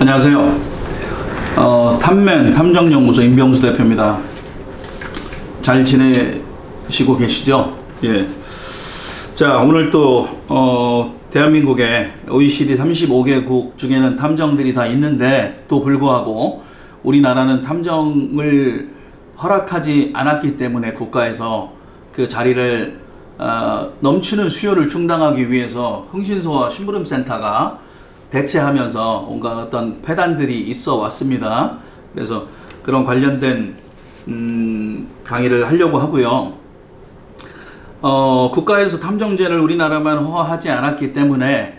안녕하세요. 탐맨 탐정연구소 임병수 대표입니다. 잘 지내시고 계시죠? 예. 자, 오늘 또 대한민국의 OECD 35개국 중에는 탐정들이 다 있는데 또 불구하고 우리나라는 탐정을 허락하지 않았기 때문에 국가에서 그 자리를 넘치는 수요를 충당하기 위해서 흥신소와 심부름센터가 대체하면서 뭔가 어떤 폐단들이 있어 왔습니다. 그래서 그런 관련된 강의를 하려고 하고요. 국가에서 탐정제를 우리나라만 허하지 않았기 때문에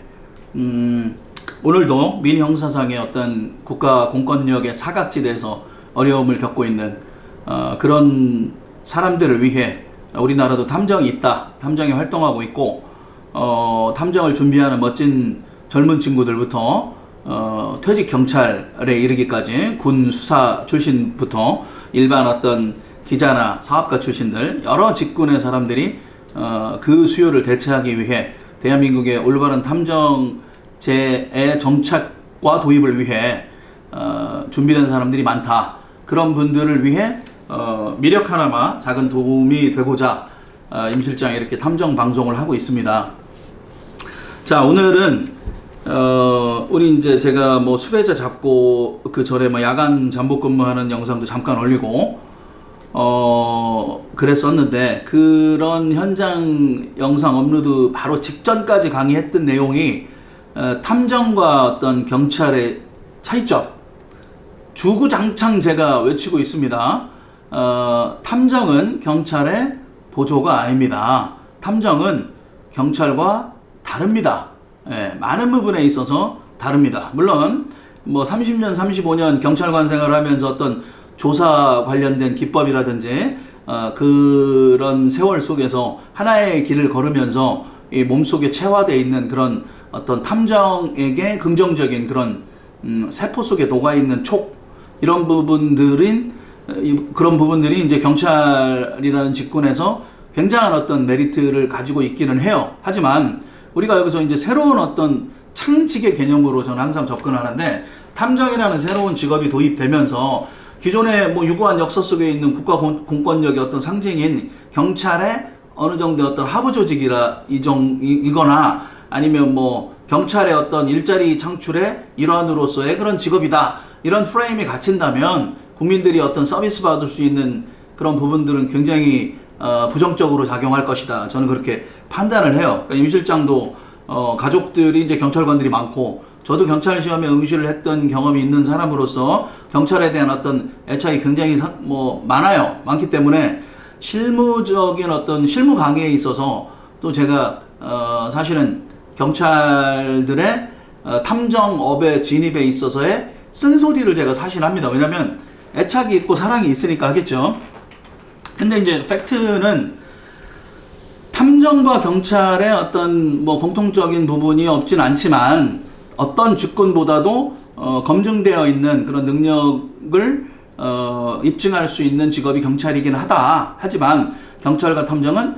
오늘도 민형사상의 어떤 국가 공권력의 사각지대에서 어려움을 겪고 있는 그런 사람들을 위해 우리나라도 탐정이 있다. 탐정이 활동하고 있고 탐정을 준비하는 멋진 젊은 친구들부터 퇴직 경찰에 이르기까지 군 수사 출신부터 일반 어떤 기자나 사업가 출신들 여러 직군의 사람들이 그 수요를 대체하기 위해 대한민국의 올바른 탐정제의 정착과 도입을 위해 준비된 사람들이 많다. 그런 분들을 위해 미력 하나마 작은 도움이 되고자 임 실장이 이렇게 탐정 방송을 하고 있습니다. 자, 오늘은 우리 이제 제가 뭐 수배자 잡고 그 전에 뭐 야간 잠복 근무하는 영상도 잠깐 올리고 그랬었는데 그런 현장 영상 업로드 바로 직전까지 강의했던 내용이 탐정과 어떤 경찰의 차이점 주구장창 제가 외치고 있습니다. 탐정은 경찰의 보조가 아닙니다. 탐정은 경찰과 다릅니다. 예, 많은 부분에 있어서 다릅니다. 물론 뭐 30년, 35년 경찰관 생활을 하면서 어떤 조사 관련된 기법이라든지 그런 세월 속에서 하나의 길을 걸으면서 이 몸속에 체화되어 있는 그런 어떤 탐정에게 긍정적인 그런 세포 속에 녹아있는 촉 이런 부분들이 이제 경찰이라는 직군에서 굉장한 어떤 메리트를 가지고 있기는 해요. 하지만 우리가 여기서 이제 새로운 어떤 창직의 개념으로 저는 항상 접근하는데 탐정이라는 새로운 직업이 도입되면서 기존의 뭐 유구한 역사 속에 있는 국가 공권력의 어떤 상징인 경찰의 어느 정도의 어떤 하부 조직이거나 아니면 뭐 경찰의 어떤 일자리 창출의 일환으로서의 그런 직업이다. 이런 프레임이 갇힌다면 국민들이 어떤 서비스 받을 수 있는 그런 부분들은 굉장히 부정적으로 작용할 것이다. 저는 그렇게 판단을 해요. 그러니까 임 실장도 가족들이 이제 경찰관들이 많고 저도 경찰 시험에 응시를 했던 경험이 있는 사람으로서 경찰에 대한 어떤 애착이 굉장히 많기 때문에 실무적인 어떤 실무 강의에 있어서 또 제가 사실은 경찰들의 탐정업의 진입에 있어서의 쓴소리를 제가 사실 합니다. 왜냐면 애착이 있고 사랑이 있으니까 하겠죠. 근데 이제 팩트는 탐정과 경찰의 어떤 뭐 공통적인 부분이 없진 않지만 어떤 직군보다도 검증되어 있는 그런 능력을 입증할 수 있는 직업이 경찰이긴 하다. 하지만 경찰과 탐정은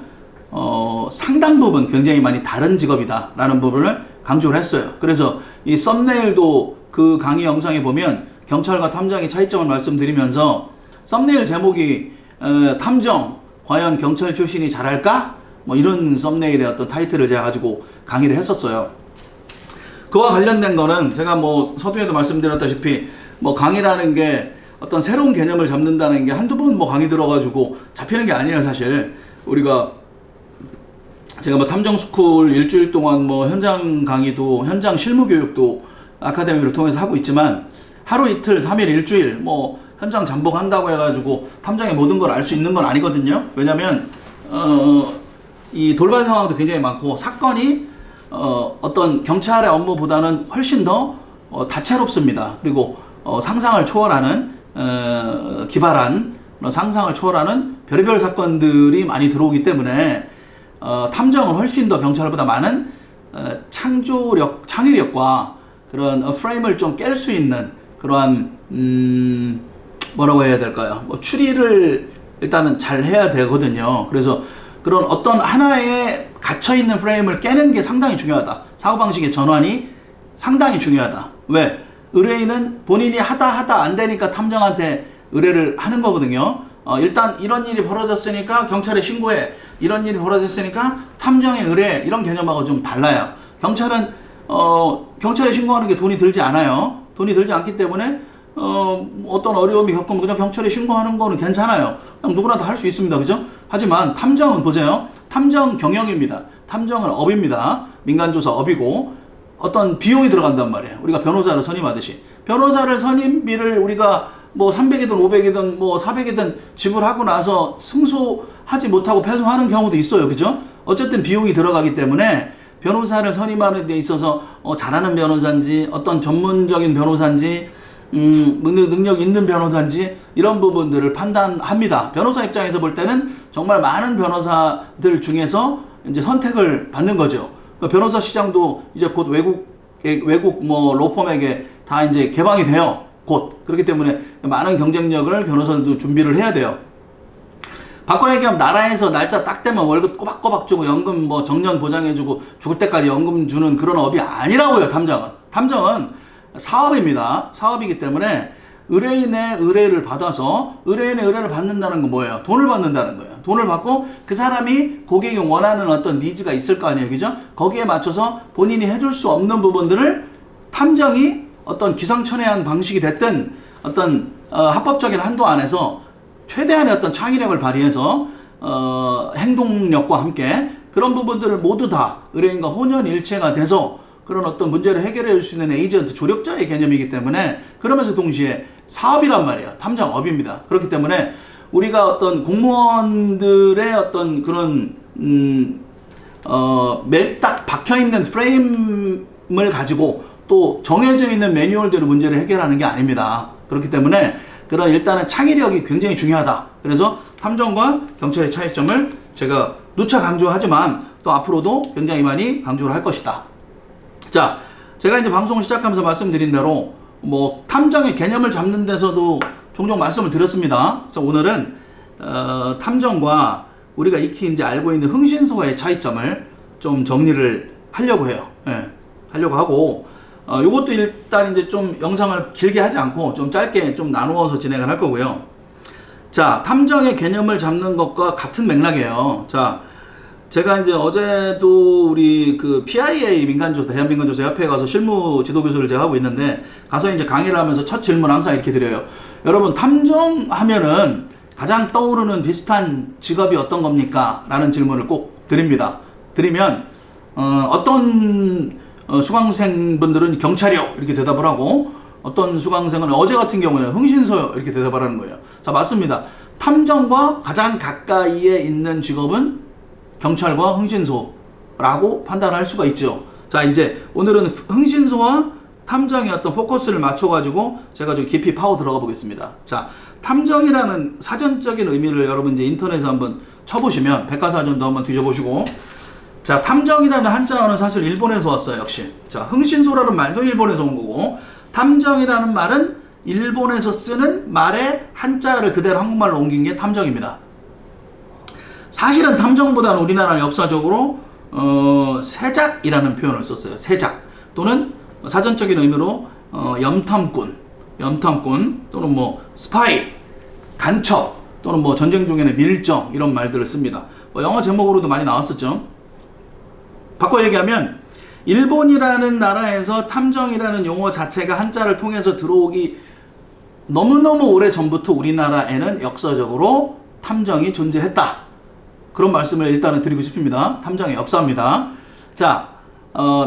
상당 부분 굉장히 많이 다른 직업이다 라는 부분을 강조를 했어요. 그래서 이 썸네일도 그 강의 영상에 보면 경찰과 탐정의 차이점을 말씀드리면서 썸네일 제목이 탐정 과연 경찰 출신이 잘할까? 뭐 이런 썸네일의 어떤 타이틀을 제가 가지고 강의를 했었어요. 그와 관련된 거는 제가 뭐 서두에도 말씀드렸다시피 뭐 강의라는 게 어떤 새로운 개념을 잡는다는 게 한두 번 뭐 강의 들어가지고 잡히는 게 아니에요. 사실 우리가 제가 뭐 탐정 스쿨 일주일 동안 뭐 현장 강의도 현장 실무 교육도 아카데미를 통해서 하고 있지만 하루 이틀 3일 일주일 뭐 현장 잠복한다고 해가지고 탐정의 모든 걸 알 수 있는 건 아니거든요. 왜냐면 이 돌발 상황도 굉장히 많고 사건이 어떤 경찰의 업무보다는 훨씬 더 다채롭습니다. 그리고 상상을 초월하는 기발한 상상을 초월하는 별의별 사건들이 많이 들어오기 때문에 탐정은 훨씬 더 경찰보다 많은 창의력과 그런 프레임을 좀 깰 수 있는 그러한 뭐라고 해야 될까요? 뭐 추리를 일단은 잘 해야 되거든요. 그래서 그런 어떤 하나의 갇혀있는 프레임을 깨는 게 상당히 중요하다. 사고방식의 전환이 상당히 중요하다. 왜? 의뢰인은 본인이 하다 안 되니까 탐정한테 의뢰를 하는 거거든요. 일단 이런 일이 벌어졌으니까 경찰에 신고해. 이런 일이 벌어졌으니까 탐정에 의뢰해. 이런 개념하고 좀 달라요. 경찰은 경찰에 신고하는 게 돈이 들지 않아요. 돈이 들지 않기 때문에 어떤 어려움이 겪으면 그냥 경찰에 신고하는 거는 괜찮아요. 그냥 누구나 다 할 수 있습니다. 그죠? 하지만 탐정은 보세요. 탐정 경영입니다. 탐정은 업입니다. 민간조사 업이고 어떤 비용이 들어간단 말이에요. 우리가 변호사를 선임하듯이. 변호사를 선임비를 우리가 뭐 300이든 500이든 뭐 400이든 지불하고 나서 승소하지 못하고 패소하는 경우도 있어요. 그죠? 어쨌든 비용이 들어가기 때문에 변호사를 선임하는 데 있어서 잘하는 변호사인지 어떤 전문적인 변호사인지 능력 있는 변호사인지 이런 부분들을 판단합니다. 변호사 입장에서 볼 때는 정말 많은 변호사들 중에서 이제 선택을 받는 거죠. 그러니까 변호사 시장도 이제 곧 외국 뭐 로펌에게 다 이제 개방이 돼요. 곧. 그렇기 때문에 많은 경쟁력을 변호사들도 준비를 해야 돼요. 바꿔 얘기하면 나라에서 날짜 딱 되면 월급 꼬박꼬박 주고 연금 뭐 정년 보장해주고 죽을 때까지 연금 주는 그런 업이 아니라고요. 탐정은. 탐정은 사업입니다. 사업이기 때문에 의뢰인의 의뢰를 받아서 의뢰인의 의뢰를 받는다는 건 뭐예요? 돈을 받는다는 거예요. 돈을 받고 그 사람이 고객이 원하는 어떤 니즈가 있을 거 아니에요. 그죠? 거기에 맞춰서 본인이 해줄 수 없는 부분들을 탐정이 어떤 기상천외한 방식이 됐든 어떤 합법적인 한도 안에서 최대한의 어떤 창의력을 발휘해서 행동력과 함께 그런 부분들을 모두 다 의뢰인과 혼연일체가 돼서 그런 어떤 문제를 해결해 줄 수 있는 에이전트, 조력자의 개념이기 때문에 그러면서 동시에 사업이란 말이에요. 탐정업입니다. 그렇기 때문에 우리가 어떤 공무원들의 어떤 그런 딱 박혀있는 프레임을 가지고 또 정해져 있는 매뉴얼대로 문제를 해결하는 게 아닙니다. 그렇기 때문에 그런 일단은 창의력이 굉장히 중요하다. 그래서 탐정과 경찰의 차이점을 제가 누차 강조하지만 또 앞으로도 굉장히 많이 강조를 할 것이다. 자, 제가 이제 방송 시작하면서 말씀드린 대로 뭐 탐정의 개념을 잡는 데서도 종종 말씀을 드렸습니다. 그래서 오늘은 탐정과 우리가 익히 이제 알고 있는 흥신소와의 차이점을 좀 정리를 하려고 해요. 예, 하려고 하고 요것도 일단 이제 좀 영상을 길게 하지 않고 좀 짧게 좀 나누어서 진행을 할 거고요. 자, 탐정의 개념을 잡는 것과 같은 맥락이에요. 자, 제가 이제 어제도 우리 그 PIA 민간조사, 대한민간조사 협회에 가서 실무 지도교수를 제가 하고 있는데 가서 이제 강의를 하면서 첫 질문 항상 이렇게 드려요. 여러분, 탐정하면은 가장 떠오르는 비슷한 직업이 어떤 겁니까? 라는 질문을 꼭 드립니다. 드리면, 어떤 수강생분들은 경찰이요 이렇게 대답을 하고 어떤 수강생은 어제 같은 경우에는 흥신소요 이렇게 대답을 하는 거예요. 자, 맞습니다. 탐정과 가장 가까이에 있는 직업은 경찰과 흥신소라고 판단할 수가 있죠. 자, 이제 오늘은 흥신소와 탐정의 어떤 포커스를 맞춰가지고 제가 좀 깊이 파고 들어가 보겠습니다. 자, 탐정이라는 사전적인 의미를 여러분 이제 인터넷에 한번 쳐보시면 백과사전도 한번 뒤져보시고, 자, 탐정이라는 한자어는 사실 일본에서 왔어요. 역시. 자, 흥신소라는 말도 일본에서 온 거고, 탐정이라는 말은 일본에서 쓰는 말의 한자를 그대로 한국말로 옮긴 게 탐정입니다. 사실은 탐정보다는 우리나라는 역사적으로 세작이라는 표현을 썼어요. 세작 또는 사전적인 의미로 염탐꾼 또는 뭐 스파이, 간첩 또는 뭐 전쟁 중에는 밀정 이런 말들을 씁니다. 뭐 영어 제목으로도 많이 나왔었죠. 바꿔 얘기하면 일본이라는 나라에서 탐정이라는 용어 자체가 한자를 통해서 들어오기 너무너무 오래 전부터 우리나라에는 역사적으로 탐정이 존재했다. 그런 말씀을 일단은 드리고 싶습니다. 탐정의 역사입니다. 자,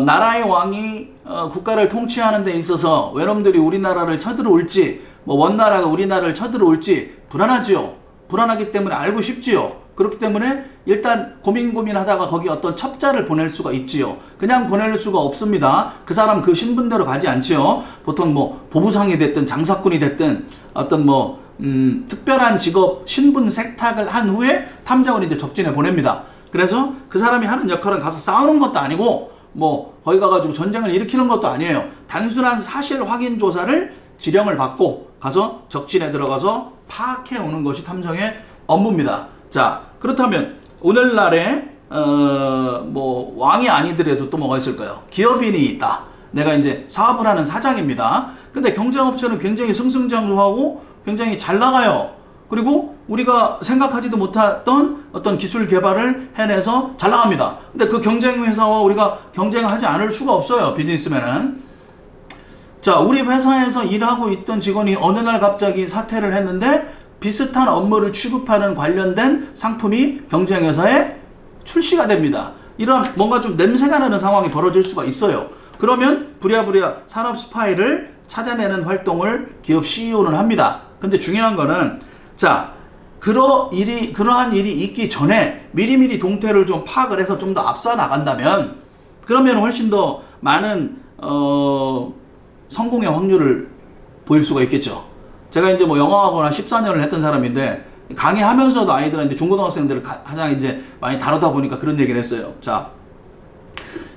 나라의 왕이 국가를 통치하는 데 있어서 외놈들이 우리나라를 쳐들어올지 뭐 원나라가 우리나라를 쳐들어올지 불안하지요. 불안하기 때문에 알고 싶지요. 그렇기 때문에 일단 고민하다가 거기 어떤 첩자를 보낼 수가 있지요. 그냥 보낼 수가 없습니다. 그 사람 그 신분대로 가지 않지요. 보통 뭐 보부상이 됐든 장사꾼이 됐든 어떤 뭐 특별한 직업 신분 세탁을 한 후에 탐정을 이제 접진해 보냅니다. 그래서 그 사람이 하는 역할은 가서 싸우는 것도 아니고 뭐 거기 가가지고 전쟁을 일으키는 것도 아니에요. 단순한 사실 확인 조사를 지령을 받고 가서 적진에 들어가서 파악해 오는 것이 탐정의 업무입니다. 자, 그렇다면 오늘날에 뭐 왕이 아니더라도 또 뭐가 있을까요? 기업인이 있다. 내가 이제 사업을 하는 사장입니다. 근데 경쟁업체는 굉장히 승승장구하고 굉장히 잘 나가요. 그리고 우리가 생각하지도 못했던 어떤 기술 개발을 해내서 잘 나갑니다. 근데 그 경쟁 회사와 우리가 경쟁하지 않을 수가 없어요. 비즈니스맨은. 자, 우리 회사에서 일하고 있던 직원이 어느 날 갑자기 사퇴를 했는데 비슷한 업무를 취급하는 관련된 상품이 경쟁회사에 출시가 됩니다. 이런 뭔가 좀 냄새가 나는 상황이 벌어질 수가 있어요. 그러면 부랴부랴 산업 스파이를 찾아내는 활동을 기업 CEO는 합니다. 근데 중요한 거는 자, 그러한 일이 있기 전에 미리미리 동태를 좀 파악을 해서 좀 더 앞서 나간다면 그러면 훨씬 더 많은 성공의 확률을 보일 수가 있겠죠. 제가 이제 뭐 영어학원 14년을 했던 사람인데 강의하면서도 아이들한테 중고등학생들을 가장 이제 많이 다루다 보니까 그런 얘기를 했어요. 자,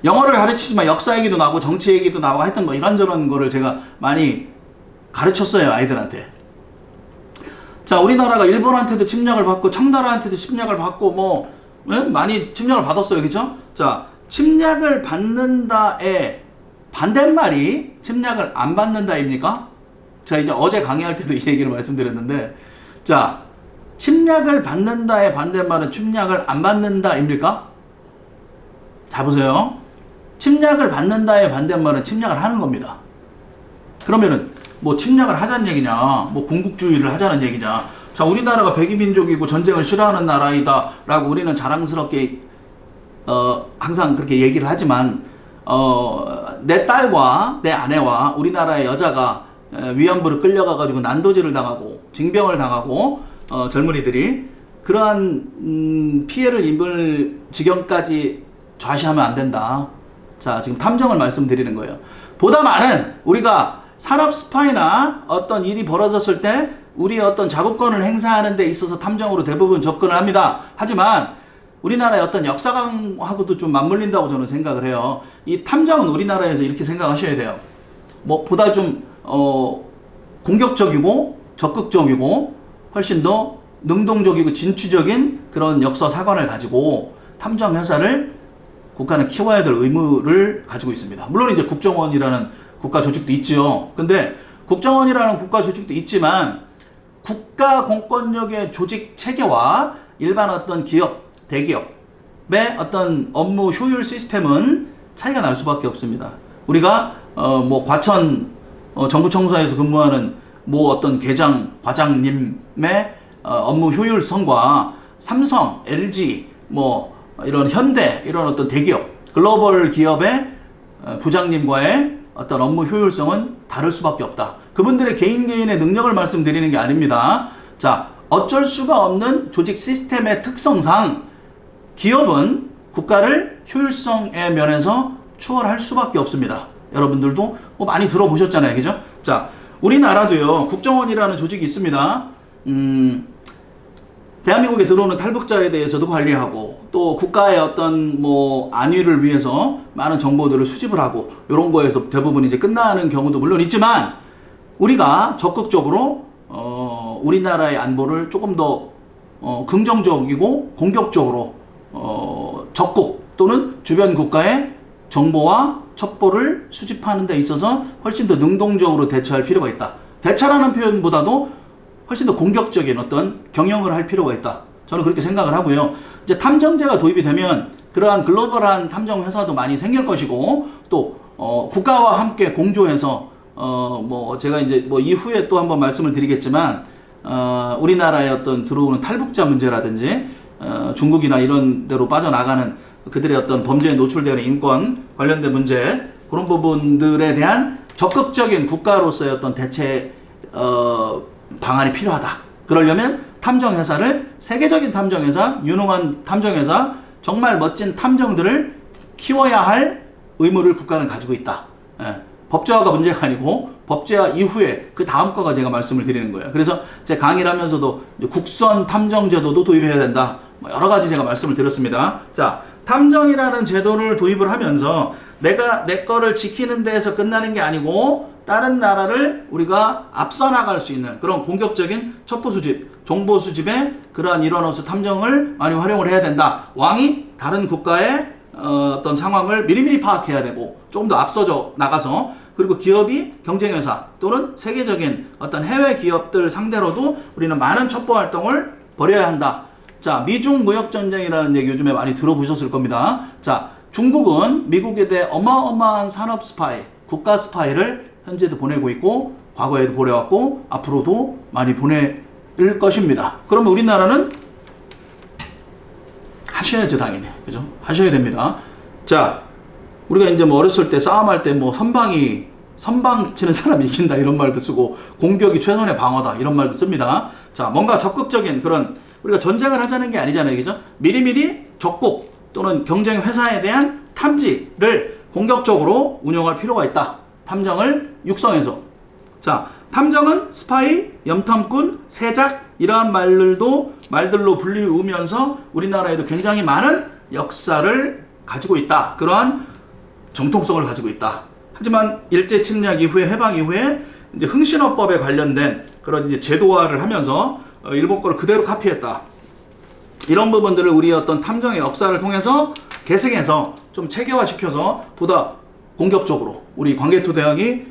영어를 가르치지만 역사 얘기도 나오고 정치 얘기도 나오고 했던 거 이런저런 거를 제가 많이 가르쳤어요, 아이들한테. 자, 우리나라가 일본한테도 침략을 받고 청나라한테도 침략을 받고 뭐 많이 침략을 받았어요, 그죠? 자, 침략을 받는다의 반대말이 침략을 안 받는다입니까? 제가 이제 어제 강의할 때도 이 얘기를 말씀드렸는데, 자, 침략을 받는다의 반대말은 침략을 안 받는다입니까? 자, 보세요. 침략을 받는다의 반대말은 침략을 하는 겁니다. 그러면은 뭐 침략을 하자는 얘기냐, 뭐 군국주의를 하자는 얘기냐. 자, 우리나라가 백이민족이고 전쟁을 싫어하는 나라이다 라고 우리는 자랑스럽게 항상 그렇게 얘기를 하지만 내 딸과 내 아내와 우리나라의 여자가 위안부를 끌려가가지고 난도질을 당하고 징병을 당하고 젊은이들이 그러한 피해를 입을 지경까지 좌시하면 안 된다. 자, 지금 탐정을 말씀드리는 거예요. 보다 많은 우리가 산업 스파이나 어떤 일이 벌어졌을 때 우리의 어떤 자국권을 행사하는 데 있어서 탐정으로 대부분 접근을 합니다. 하지만 우리나라의 어떤 역사관하고도 좀 맞물린다고 저는 생각을 해요. 이 탐정은 우리나라에서 이렇게 생각하셔야 돼요. 뭐 보다 좀 공격적이고 적극적이고 훨씬 더 능동적이고 진취적인 그런 역사 사관을 가지고 탐정 회사를 국가는 키워야 될 의무를 가지고 있습니다. 물론 이제 국정원이라는 국가 조직도 있죠. 근데 국정원이라는 국가 조직도 있지만 국가 공권력의 조직 체계와 일반 어떤 기업, 대기업의 어떤 업무 효율 시스템은 차이가 날 수밖에 없습니다. 우리가 뭐 과천 정부청사에서 근무하는 뭐 어떤 과장님의 업무 효율성과 삼성, LG, 뭐 이런 현대 이런 어떤 대기업, 글로벌 기업의 부장님과의 어떤 업무 효율성은 다를 수밖에 없다. 그분들의 개인의 능력을 말씀드리는 게 아닙니다. 자, 어쩔 수가 없는 조직 시스템의 특성상 기업은 국가를 효율성의 면에서 추월할 수밖에 없습니다. 여러분들도 뭐 많이 들어보셨잖아요, 그죠? 자, 우리나라도요 국정원이라는 조직이 있습니다. 대한민국에 들어오는 탈북자에 대해서도 관리하고 또 국가의 어떤 뭐 안위를 위해서 많은 정보들을 수집을 하고 이런 거에서 대부분 이제 끝나는 경우도 물론 있지만 우리가 적극적으로 우리나라의 안보를 조금 더 긍정적이고 공격적으로 적국 또는 주변 국가의 정보와 첩보를 수집하는 데 있어서 훨씬 더 능동적으로 대처할 필요가 있다. 대처라는 표현보다도 훨씬 더 공격적인 어떤 경영을 할 필요가 있다. 저는 그렇게 생각을 하고요. 이제 탐정제가 도입이 되면 그러한 글로벌한 탐정 회사도 많이 생길 것이고 또 국가와 함께 공조해서 뭐 제가 이제 뭐 이후에 또 한번 말씀을 드리겠지만 우리나라의 어떤 들어오는 탈북자 문제라든지 중국이나 이런 데로 빠져나가는 그들의 어떤 범죄에 노출되는 인권 관련된 문제 그런 부분들에 대한 적극적인 국가로서의 어떤 대체 방안이 필요하다. 그러려면 탐정회사를 세계적인 탐정회사, 유능한 탐정회사, 정말 멋진 탐정들을 키워야 할 의무를 국가는 가지고 있다. 예. 법제화가 문제가 아니고 법제화 이후에 그 다음 거가 제가 말씀을 드리는 거예요. 그래서 제가 강의를 하면서도 국선 탐정 제도도 도입해야 된다. 뭐 여러 가지 제가 말씀을 드렸습니다. 자, 탐정이라는 제도를 도입을 하면서 내가 내 거를 지키는 데에서 끝나는 게 아니고 다른 나라를 우리가 앞서 나갈 수 있는 그런 공격적인 첩보 수집, 정보 수집에 그러한 일원으로서 탐정을 많이 활용을 해야 된다. 왕이 다른 국가의 어떤 상황을 미리미리 파악해야 되고 조금 더 앞서져 나가서, 그리고 기업이 경쟁회사 또는 세계적인 어떤 해외 기업들 상대로도 우리는 많은 첩보 활동을 벌여야 한다. 자, 미중 무역 전쟁이라는 얘기 요즘에 많이 들어보셨을 겁니다. 자, 중국은 미국에 대해 어마어마한 산업 스파이, 국가 스파이를 현재도 보내고 있고 과거에도 보내왔고 앞으로도 많이 보낼 것입니다. 그러면 우리나라는 하셔야죠, 당연히. 그죠? 하셔야 됩니다. 자, 우리가 이제 뭐 어렸을 때 싸움할 때 뭐 선방 치는 사람이 이긴다 이런 말도 쓰고, 공격이 최선의 방어다 이런 말도 씁니다. 자, 뭔가 적극적인 그런, 우리가 전쟁을 하자는 게 아니잖아요. 그죠? 미리미리 적국 또는 경쟁 회사에 대한 탐지를 공격적으로 운영할 필요가 있다. 탐정을 육성해서. 자, 탐정은 스파이, 염탐꾼, 세작 이러한 말들로 불리우면서 우리나라에도 굉장히 많은 역사를 가지고 있다. 그러한 정통성을 가지고 있다. 하지만 일제 침략 이후에, 해방 이후에 이제 흥신어법에 관련된 그런 이제 제도화를 하면서 일본 거를 그대로 카피했다. 이런 부분들을 우리 어떤 탐정의 역사를 통해서 계승해서 좀 체계화시켜서 보다 공격적으로 우리 광개토대왕이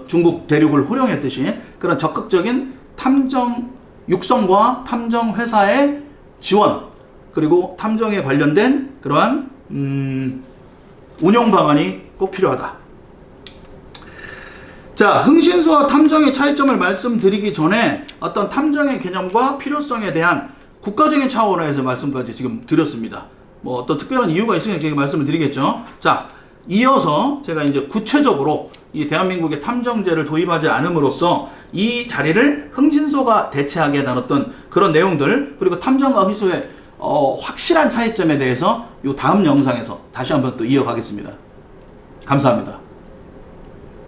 중국 대륙을 호령했듯이 그런 적극적인 탐정 육성과 탐정 회사의 지원, 그리고 탐정에 관련된 그러한 운영 방안이 꼭 필요하다. 자, 흥신소와 탐정의 차이점을 말씀드리기 전에 어떤 탐정의 개념과 필요성에 대한 국가적인 차원에서 말씀까지 지금 드렸습니다. 뭐 어떤 특별한 이유가 있으니까 이렇게 말씀을 드리겠죠. 자, 이어서 제가 이제 구체적으로 이 대한민국의 탐정제를 도입하지 않음으로써 이 자리를 흥신소가 대체하게 나눴던 그런 내용들, 그리고 탐정과 흥신소의 확실한 차이점에 대해서 이 다음 영상에서 다시 한번 또 이어가겠습니다. 감사합니다.